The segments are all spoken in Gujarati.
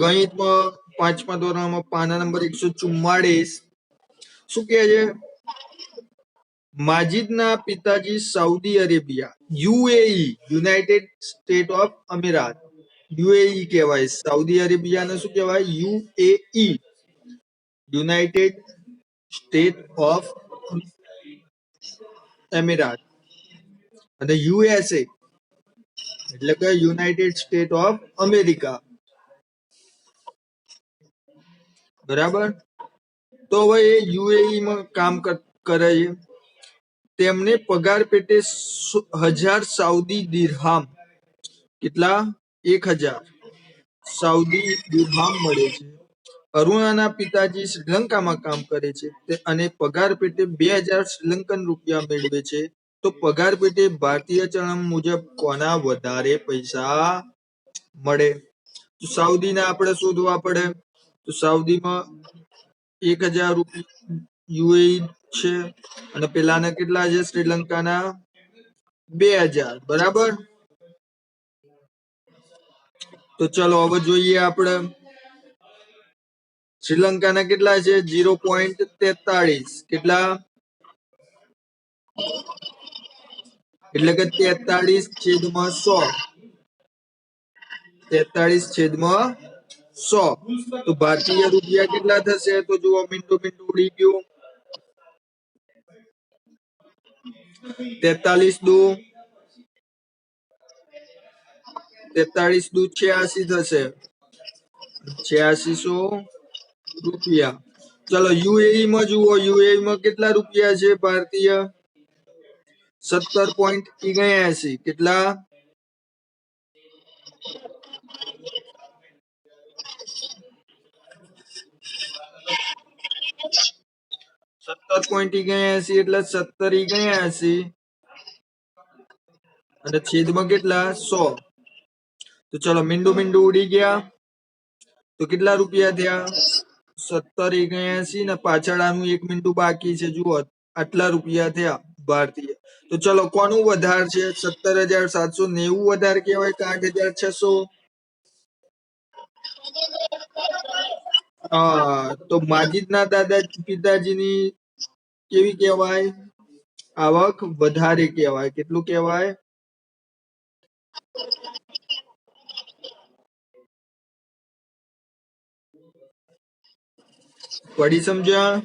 ગણિતમાં 5મા ધોરણમાં પાના નંબર 144 શું કહે છે? માજીદના પિતાજી Saudi Arabia UAE United state of અમીરાત UAE કહેવાય. સાઉદી અરેબિયાને શું કહેવાય? યુએઈ યુનાઇટેડ સ્ટેટ ઓફ અમીરાત અને યુએસએ એટલે કે યુનાઇટેડ સ્ટેટ ઓફ અમેરિકા. બરાબર. તો હવે એ યુએઈ માં કામ કરે છે. તેમને પગાર પેટે 1000 સાઉદી દિરહામ, કેટલા? 1000 સાઉદી દિરહામ મળે છે. અરુણાના પિતાજી શ્રીલંકામાં કામ કરે છે અને પગાર પેટે 2000 શ્રીલંકન રૂપિયા મેળવે છે. તો પગાર પેટે ભારતીય ચલણ મુજબ કોના વધારે પૈસા મળે? તો સાઉદીના આપણે શોધવા પડે. તો સાઉદીમાં 1000 રૂપિયા યુએઈ છે અને પેલાના કેટલા છે? શ્રીલંકાના 2000. બરાબર. તો ચલો હવે જોઈએ આપણે શ્રીલંકાના કેટલા છે? 0.43. કેટલા? એટલે કે 43/100. 43/100. તો ભારતીય રૂપિયા કેટલા થશે? તો જુઓ, મીંડું ઉડી ગયું. 43 દુ 86 થશે. 8600 રૂપિયા. ચલો યુએઈ માં જુઓ, યુએઈ માં કેટલા રૂપિયા છે ભારતીય? 17.79. કેટલા? 17.79 એટલે 17.79 અને છેદમાં કેટલા? 100. તો ચલો મીંડું ઉડી ગયા. તો કેટલા રૂપિયા થયા? 17.79 ને પાછળ આનું 1 મીંડું બાકી છે. જુઓ, આટલા રૂપિયા થયા ભારતીય. તો ચલો કોનું વધારે છે? 17,790 વધારે કહેવાય કે 8,600? તો માજીદના પિતાજીની કેવી કહેવાય? આવક વધારે કહેવાય. કેટલું કહેવાય? પડી સમજ્યા?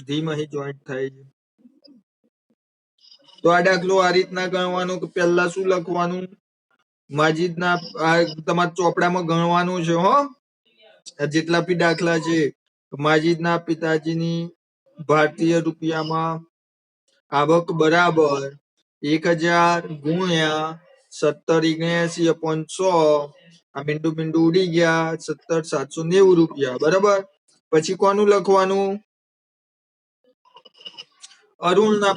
ધીમહી જોઈન્ટ થાય છે. તો આ દાખલો આ રીતના ગણવાનો કે પહેલા શું લખવાનું? માજીદના તમારા ચોપડામાં ગણવાનું છે હો. જેટલા બી દાખલા છે, માજીદના પિતાજીની ભારતીય રૂપિયામાં આવક બરાબર 1000 ગુણ્યા 17.79/100. આ મીંડું ઉડી ગયા. 17,790 રૂપિયા. બરાબર. પછી કોનું લખવાનું? અરુણના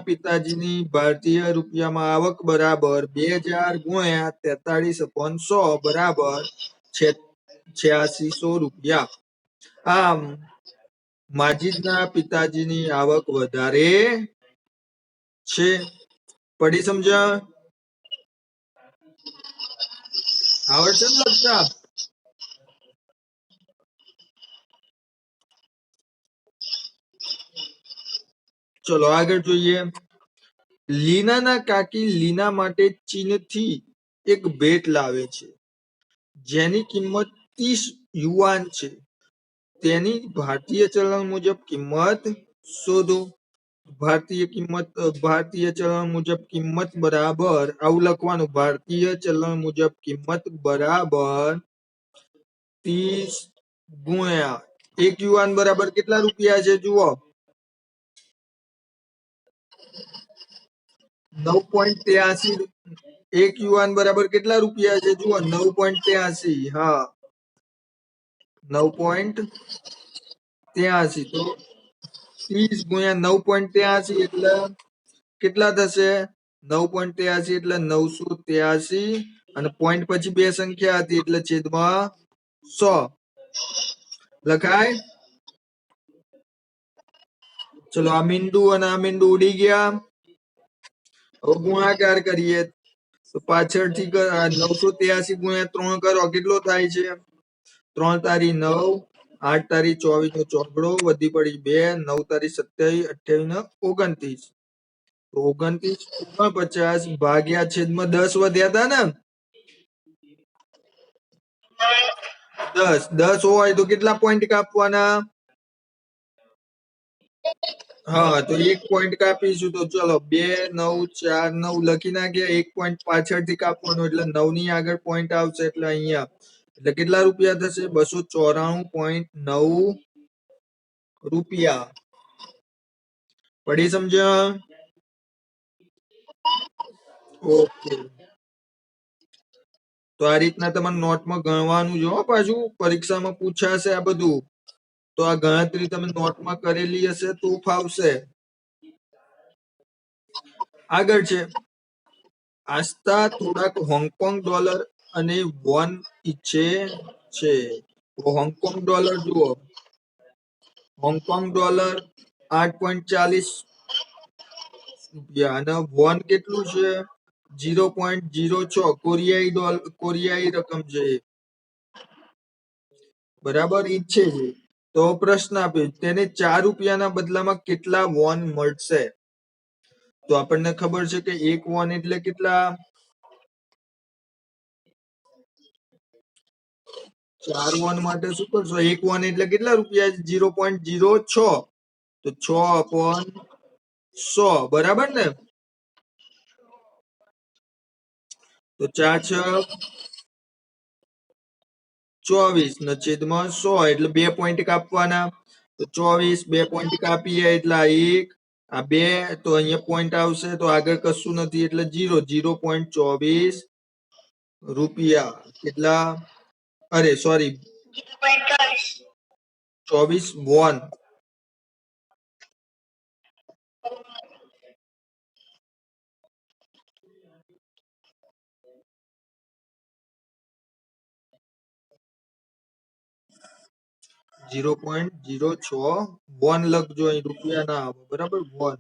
પિતાજીની ભારતીય રૂપિયામાં આવક બરાબર 2000 ગુણ્યા 43/100 બરાબર 8600 રૂપિયા. આમ માજીદના પિતાજીની આવક વધારે છે. પડી સમજ્યા? આવડશે ને લખતા? ચલો આગળ જોઈએ. લીનાના કાકી લીના માટે ચીનથી એક ભેટ લાવે છે જેની કિંમત 30 યુઆન છે. તેની ભારતીય ચલણ મુજબ કિંમત શોધો. ભારતીય ચલણ મુજબ કિંમત બરાબર આવું લખવાનું. ભારતીય ચલણ મુજબ કિંમત બરાબર 30 ગુણ્યા 1 યુઆન બરાબર કેટલા રૂપિયા છે? જુઓ, 9.83. 1 યુઆન બરાબર કેટલા રૂપિયા છે? જુઓ, 9.83. હા, 9.83. તો 30 ગુણ્યા 9.83 એટલે કેટલા થશે? 9.83 એટલે 983 અને પોઈન્ટ પછી બે સંખ્યા હતી એટલે છેદમાં 100 લખાય. ચલો આ મીંડું અને આ મીંડું ઉડી ગયા. હવે ગુણાકાર કરીએ તો પાછળથી 983 ગુણ્યા 3 કરો કેટલો થાય છે? 3 તારી 9, 8 તારી 24 નો ચોગડો વધી પડી 2, 9 તારી 27, 28 ને 29. તો 29 49 ભાગ્યા છેદમાં 10 વધ્યા હતા ને? 10 હોય તો કેટલા પોઈન્ટ કાપવાના? હા, તો 1 પોઈન્ટ કાપીશું. તો ચલો 2, 9, 4, 9 લખી નાખ્યા. 1 પોઈન્ટ પાછળથી કાપવાનો એટલે 9 ની આગળ પોઈન્ટ આવશે એટલે અહીંયા. એટલે કેટલા રૂપિયા થશે? 294.9 રૂપિયા. પડી સમજ્યા? ઓકે. તો આ રીતના તમારે નોટમાં ગણવાનું જો પાછું પરીક્ષામાં પૂછાશે આ બધું. તો આ ગણતરી તમે નોટમાં કરેલી હશે તો ફાવશે. આગળ છે આસ્થા થોડાક હોંગકોંગ ડોલર અને વોન ઈચ્છે છે. તો હોંગકોંગ ડોલર જુઓ, હોંગકોંગ ડોલર 8.40 રૂપિયા અને વોન કેટલું છે? 0.06 કોરિયાઈ રકમ છે. બરાબર ઈચ્છે છે. તો પ્રશ્ન આપ્યો તેને 4 રૂપિયાના બદલામાં કેટલા વોન મળશે? તો આપણને ખબર છે કે 1 વોન એટલે કેટલા? 4 વોન માટે શું કરશો? 1 વોન એટલે કેટલા રૂપિયા? 0.06. તો 6/100 બરાબર ને? તો 4 6 24 ને છેદમાં 100 એટલે 2 પોઈન્ટ કાપવાના. તો 24 2 પોઈન્ટ કાપીએ એટલે આ 1 આ 2 તો અહીંયા પોઈન્ટ આવશે તો આગળ કશું નથી એટલે 0.24 રૂપિયા. કેટલા? અરે સોરી 24 વોન. .06 વોન લખજો અહીં રૂપિયા ના આવે બરાબર વોન.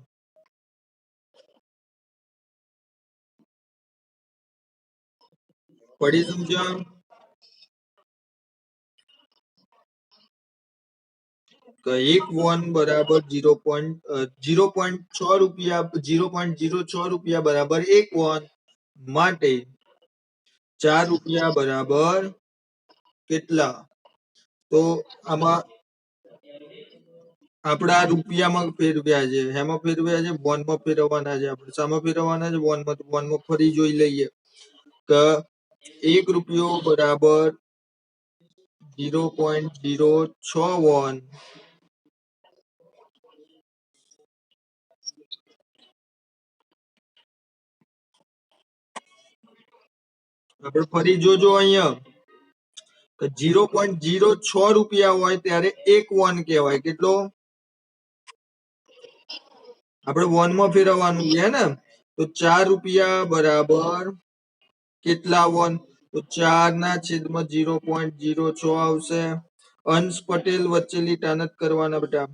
પડી સમજ્યા? તો 1 વોન બરાબર 0.06 રૂપિયા 0.06 રૂપિયા બરાબર 1 વોન માટે 4 રૂપિયા બરાબર કેટલા? તો આમાં આપડા રૂપિયામાં ફેરવ્યા છે. હેમાં ફેરવ્યા છે? વોનમાં ફેરવવાના છે. આપણે શામાં ફેરવવાના છે? વોનમાં. તો વોનમાં ફરી જોઈ લઈએ કે 1 રૂપિયો બરાબર 0.06 વોન. આપણે ફરી જોજો અહીંયા કે 0.06 રૂપિયા હોય ત્યારે 1 વોન કહેવાય. કેટલો? આપણે વોનમાં ફેરવવાનું છે ને? તો 4 રૂપિયા બરાબર કેટલા વોન? તો 4 ના છેદમાં 0.06 આવશે. અંશ પટેલ વચ્ચે લીટા નથી કરવાના બેટા.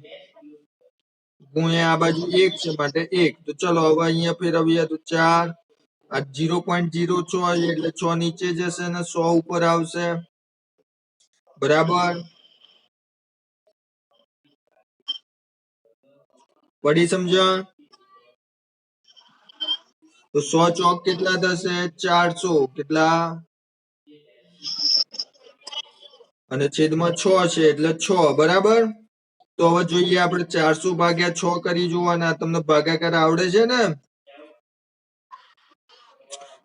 ગુણ્યા આ બાજુ 1 છે માટે 1. તો ચલો હવે અહીંયા ફેરવીએ તો 4 આ 0.06 એટલે 6 નીચે જશે અને 100 ઉપર આવશે. બરાબર પડી સમજ્યા? તો 100 ચોક કેટલા થશે? 400. કેટલા? અને છેદમાં 6 છે એટલે 6 બરાબર. તો હવે જોઈએ આપણે 400 ભાગ્યા 6 કરી જોવાના. તમને ભાગાકાર આવડે છે ને?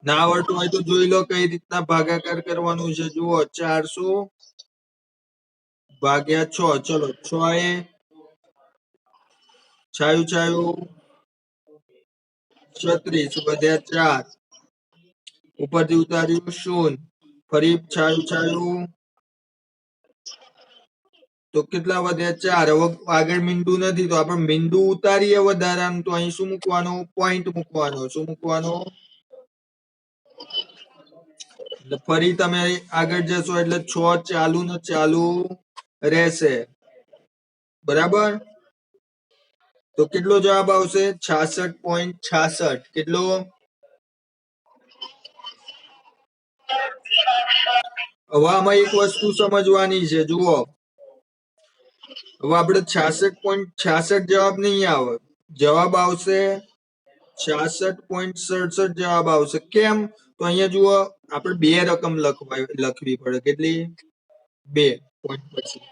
ના આવડતું હોય તો જોઈ લો કઈ રીતના ભાગાકાર કરવાનું છે. જુઓ 400 ભાગ્યા 6. ચલો 6 એ છાયું છાયું 36 વધ્યા 4 ઉપરથી ઉતાર્યું 0 ફરી છાયું છાયું તો કેટલા વધ્યા 4. હવે આગળ મીંડું નથી તો આપણે મીંડું ઉતારીએ વધારાનું તો અહીં શું મૂકવાનું? પોઈન્ટ મૂકવાનો. શું મૂકવાનો? એટલે ફરી તમે આગળ જશો એટલે 6 ચાલુ ને ચાલુ રહેશે. બરાબર તો કેટલો જવાબ આવશે? 66.66. કેટલો? હવે આમાં એક વસ્તુ સમજવાની છે, જુઓ. હવે આપણે 66.66 જવાબ નહીં આવે, જવાબ આવશે 66.67 જવાબ આવશે. કેમ? તો અહીંયા જુઓ, આપણે બે રકમ લખવી પડે. કેટલી? 2 પોઈન્ટ પછી.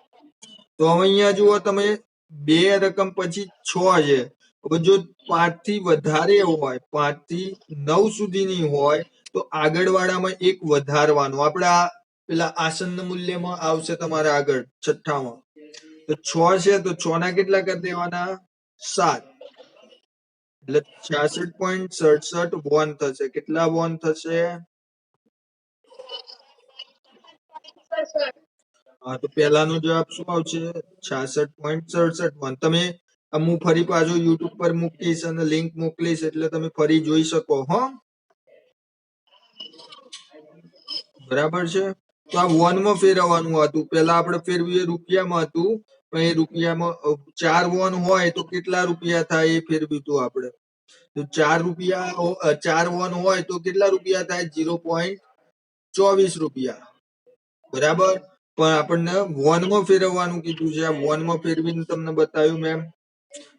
તો હવે અહીંયા જુઓ તમે, 2 રકમ પછી 6 છે. હવે જો 5 થી વધારે હોય, 5 થી 9 સુધીની હોય, તો આગળ વાળામાં એક વધારવાનું. આપણે આ પેલા આસન્ન મૂલ્યમાં આવશે તમારે આગળ છઠ્ઠામાં. તો 6 છે, તો 6 ના કેટલા કરી દેવાના? 7. એટલે 66.67 વન થશે. કેટલા વન થશે? હા, તો પહેલાનો જવાબ શું આવશે? 66.67 વન. તમે હું ફરી પાછો યુટ્યુબ પર મૂકીશ અને લિંક મોકલીશ, એટલે તમે ફરી જોઈ શકો. હો, બરાબર છે. તો આ વન માં ફેરવવાનું હતું. પેલા આપણે ફેરવીએ રૂપિયામાં હતું, પણ એ રૂપિયામાં 4 વન હોય તો કેટલા રૂપિયા થાય એ ફેરવ્યું હતું આપણે. તો 4 વન હોય તો કેટલા રૂપિયા થાય? 0.24 રૂપિયા. બરાબર. પણ આપણને વન માં ફેરવવાનું કીધું છે. વન માં ફેરવીને તમને બતાવ્યું મેમ.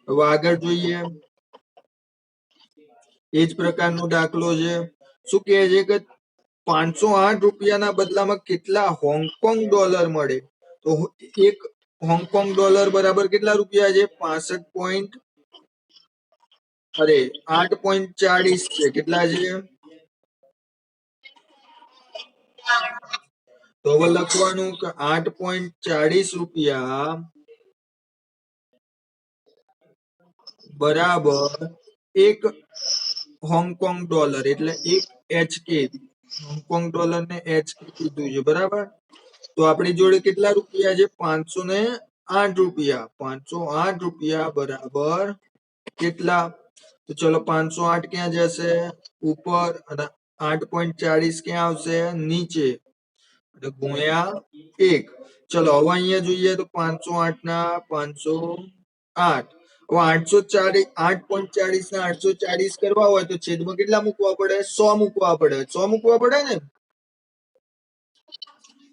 હવે આગળ જોઈએ. એ જ પ્રકારનો દાખલો છે. શું કહે છે કે 508 રૂપિયાના બદલામાં કેટલા હોંગકોંગ ડોલર મળે? તો એક હોંગકોંગ ડોલર બરાબર કેટલા રૂપિયા છે? 8.40 છે. કેટલા છે? તો હવે લખવાનું કે 8.40 રૂપિયા બરાબર એક હોંગકોંગ ડોલર, એટલે એક HK. હોંગકોંગ ડોલર ને HK કીધું છે. બરાબર. તો આપણી જોડે કેટલા રૂપિયા છે? 508 રૂપિયા. 508 રૂપિયા બરાબર કેટલા? તો ચલો, 508 ક્યાં જશે? ઉપર. અને 8.40 ક્યાં આવશે? નીચે. એટલે ગુણ્યા 1. ચલો, હવે અહીંયા જોઈએ તો 508 ના 508. હવે 8.40 ના 840 કરવા હોય તો છેદમાં કેટલા મૂકવા પડે? 100 મૂકવા પડે. 100 મૂકવા પડે ને.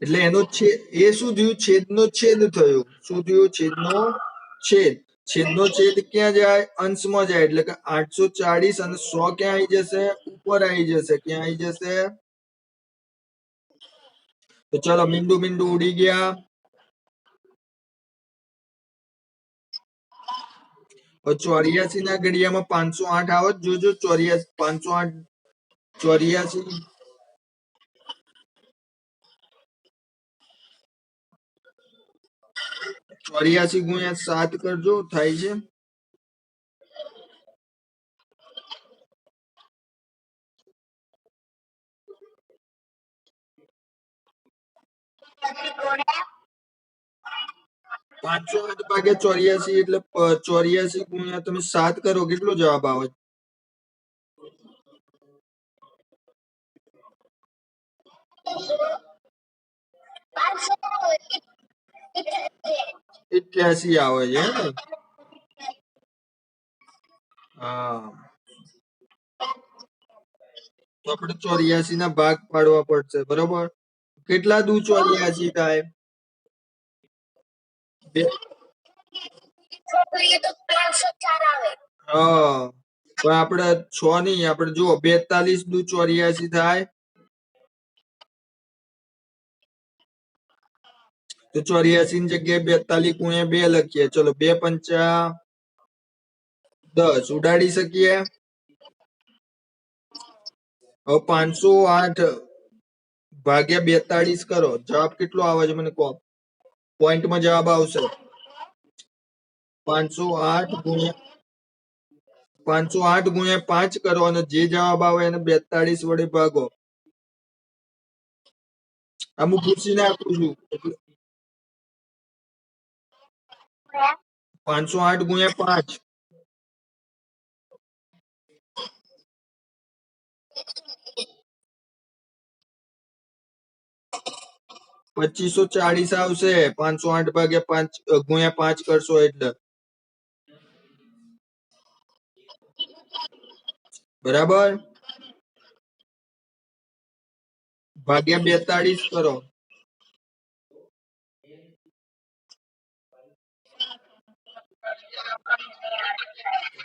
એટલે એનો છેદ, એ શું થયું? છેદનો છેદ થયો. શું થયું? છેદનો છેદ. છેદનો છેદ ક્યાં જાય? અંશમાં જાય. એટલે કે 840 અને 100 ક્યાં આવી જશે? ઉપર આવી જશે. ક્યાં આવી જશે? તો ચલો, મીંડું મીંડું ઉડી ગયા. 84 ના ઘડિયામાં 508 આવે. જોજો, 84, 508, 84. 84 ગુણ્યા 7 કરજો, થાય છે. પાંચસો આઠ ભાગે 84, એટલે 84 ગુણ્યા તમે 7 કરો, કેટલો જવાબ આવે? 88 આવે છે ને? હા, તો આપણે 84 ના ભાગ પાડવા પડશે. બરોબર. કેટલા દુ 84 થાય? હા, પણ આપણે 6 નહીં, આપણે જુઓ 42 દુ 84 થાય. તો 84 ની જગ્યાએ 42 ગુણ્યા 2 લખીએ. ચલો, 2 પંચા 10 ઉડાડી શકીએ. હવે 508 ભાગ્યા 42 કરો, જવાબ કેટલો આવે છે મને કહો. પોઈન્ટમાં જવાબ આવશે 508 ગુણ્યા 5 કરો, અને જે જવાબ આવે એને 42 વડે ભાગો. હું પૂછીને આપું છું. 508 ગુણ્યા 5. 2540 આવશે. 508 ભાગ્યા 5 ગુણ્યા 5 કરશો એટલે. બરાબર. ભાગ્યા 42 કરો.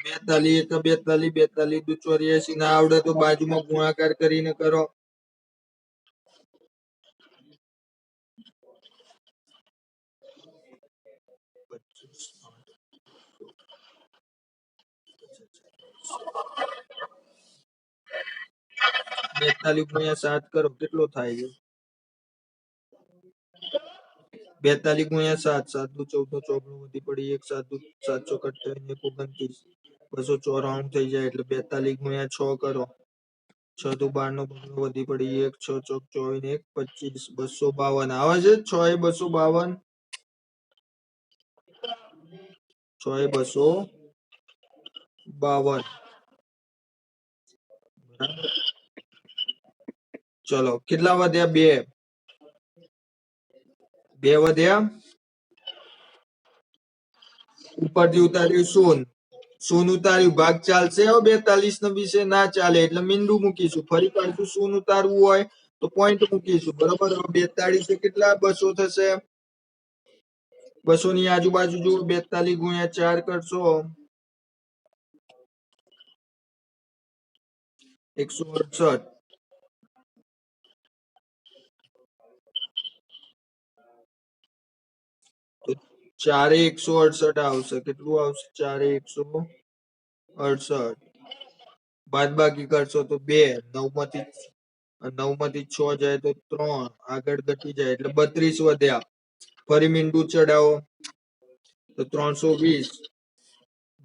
42 એકા 42, 42 દુ 84. ના આવડે તો બાજુમાં ગુણાકાર કરીને કરો. બેતાલીસ ગુણ્યા 7 કરો, કેટલો થાય છે? 42 ગુણ્યા 7, 7 દુ 14, 14 વધી પડી 1, 7 દુ 7 ચોક 28, 29, 294 થઈ જાય. એટલે 42 ગુણ્યા 6 કરો. 6 દુ 12 નો વધી પડી 1, 6 ચોક 24, 1, 25, 252 આવે છે. 6 એ 252, 6 એ 252. ચલો કેટલા વધ્યા? 2. 2 વધ્યા. ઉપરથી ઉતાર્યું શૂન્ય. શૂન્ય ઉતાર્યું, ભાગ ચાલશે. 42 ને વિશે ના ચાલે એટલે મીંડું મૂકીશું. ફરી પાછું શૂન્ય ઉતારવું હોય તો પોઈન્ટ મૂકીશું. બરોબર. 42 કેટલા? 200 થશે. 200 ની આજુબાજુ જુઓ. 42 ગુણ્યા 4 કરશો, 168. તો 4 એ 168 આવશે. કેટલું આવશે? 4 એ 168. બાદ બાકી કરશો તો 2. 9 માંથી 6 જાય તો 3. આગળ ઘટી જાય એટલે 32 વધ્યા. ફરી મીંડું ચડાવો તો 320.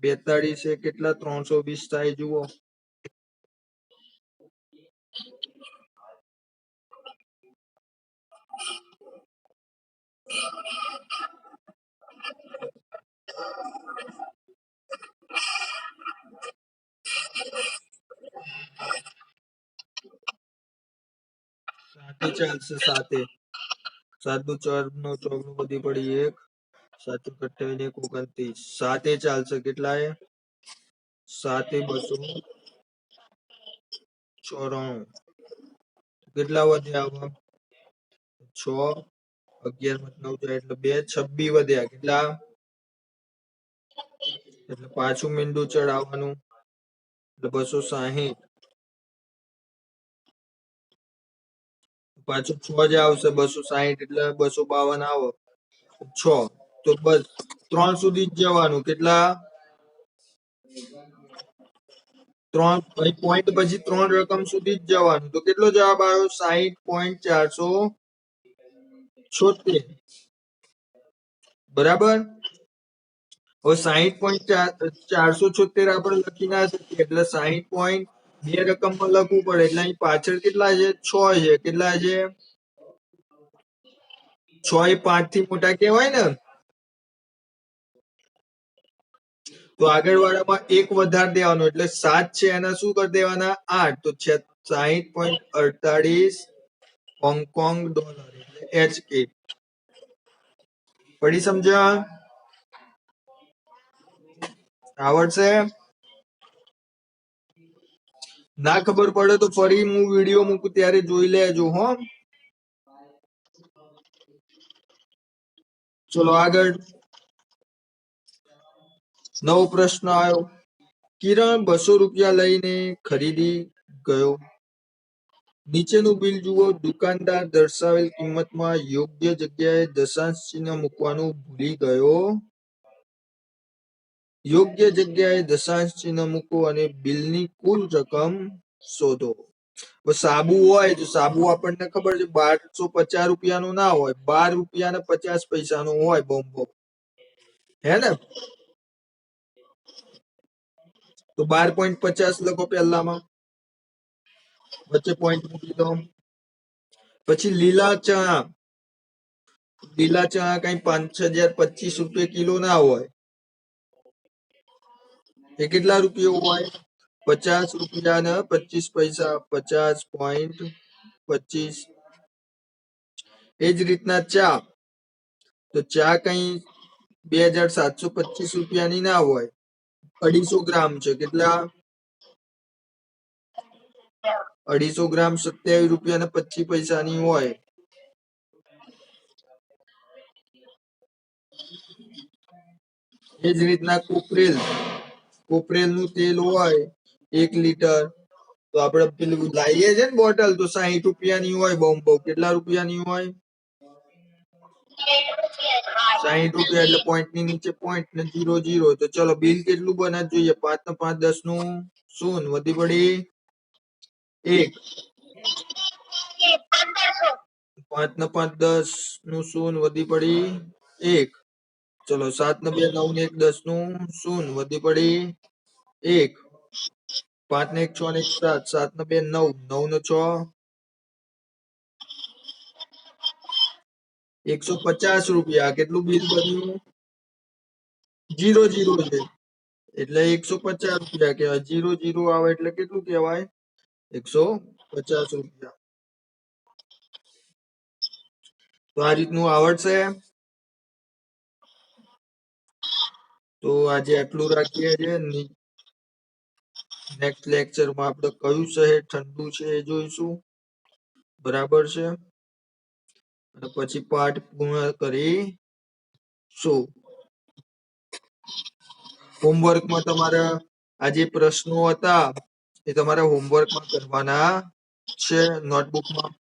42 એ કેટલા? 320 થાય જુઓ. સાતે ચાલશે. 7 દુ 4 નો 14 વધી પડી 1, 7 ચોક 28, 1, 29. 7 ચાલશે. કેટલા એ? 7 એ 294. કેટલા વધ્યા? 6. 11 માંથી 9 જાય એટલે 2, 26 વધ્યા. કેટલા? એટલે પાછું મીંડું ચડાવવાનું એટલે 260. પાછું 6 જ આવશે. 260 એટલે 252 આવો. 6 તો બસ 3 સુધી જ જવાનું. કેટલા? 3 પોઈન્ટ પછી 3 રકમ સુધી જ જવાનું. તો કેટલો જવાબ આવ્યો? 60.476. બરાબર. હવે 60.476 આપણે લખી ના શકીએ એટલે 60 પોઈન્ટ 2 રકમમાં લખવું પડે. એટલે અહીં પાછળ કેટલા છે? 6 છે. કેટલા છે? 6 એ 5 થી મોટા કહેવાય ને. તો આગળ વાળામાં 1 વધારી દેવાનો એટલે 7 છે એના શું કરી દેવાના? 8. તો 60.48 હોંગકોંગ ડોલર એટલે HK. પડી સમજ્યા? આવડશે? ના ખબર પડે તો ફરી હું વિડીયો મૂકું ત્યારે જોઈ લેજો હો. ચલો આગળ. નવો પ્રશ્ન આવ્યો. કિરણ 200 રૂપિયા લઈને ખરીદી ગયો. નીચેનું બિલ જુઓ. દુકાનદાર દર્શાવેલ કિંમતમાં યોગ્ય જગ્યાએ દશાંશ ચિહ્ન મૂકવાનું ભૂલી ગયો. યોગ્ય જગ્યાએ દશાંશ ચિહ્ન મૂકો અને બિલની કુલ રકમ શોધો. સાબુ હોય તો સાબુ આપણને ખબર છે 1250 રૂપિયાનું ના હોય, 12 રૂપિયા ને 50 પૈસાનું હોય. બોમ્બો હે ને? તો 12.50 લખો પહેલામાં, વચ્ચે પોઈન્ટ મૂકી દો. પછી લીલા ચણા. લીલા ચણા કઈ 5025 રૂપિયા કિલો ના હોય. એ કેટલા રૂપિયા હોય? 50 રૂપિયા ને 25 પૈસા. 50.25. એ જ રીતના ચા. તો ચા કઈ 2725 રૂપિયાની ના હોય. 250 ગ્રામ છે. કેટલા? 250 ગ્રામ 27 રૂપિયા ને 25 પૈસાની હોય. એ જ રીતના કોપરેલનું તેલ હોય 1 લીટર, તો આપણે પેલું લાવીએ છે ને બોટલ, તો 60 રૂપિયાની હોય. બહુ કેટલા રૂપિયાની હોય? 60 રૂપિયા. એટલે પોઈન્ટ ની નીચે પોઈન્ટ ને 0 0. તો ચલો બિલ કેટલું બને જોઈએ? 5 ને 5 10 નું શૂન્ય, વધી પડી 1. 5 ને 5 10 નું શૂન્ય, વધી પડી 1. ચલો 7 ને 2 9 ને 1 10 નું શૂન્ય, વધી પડી 1. 5 ને 1 6 ને 1 7, 7 ને 2 9, 9 ને 6 150 રૂપિયા. કેટલું બિલ બન્યું? 0 0 છે એટલે 150 રૂપિયા કહેવાય. 0 0 આવે એટલે કેટલું કહેવાય? 150 રૂપિયા. તો આ રીતનું આવડશે. તો આજે આટલું રાખીએ છીએ. નેક્સ્ટ લેક્ચરમાં આપણે કયું શહેર ઠંડુ છે એ જોઈશું. બરાબર છે. અને પછી પાઠ પૂર્ણ કરીશું. હોમવર્કમાં તમારા આ જે પ્રશ્નો હતા એ તમારે હોમવર્કમાં કરવાના છે, નોટબુકમાં.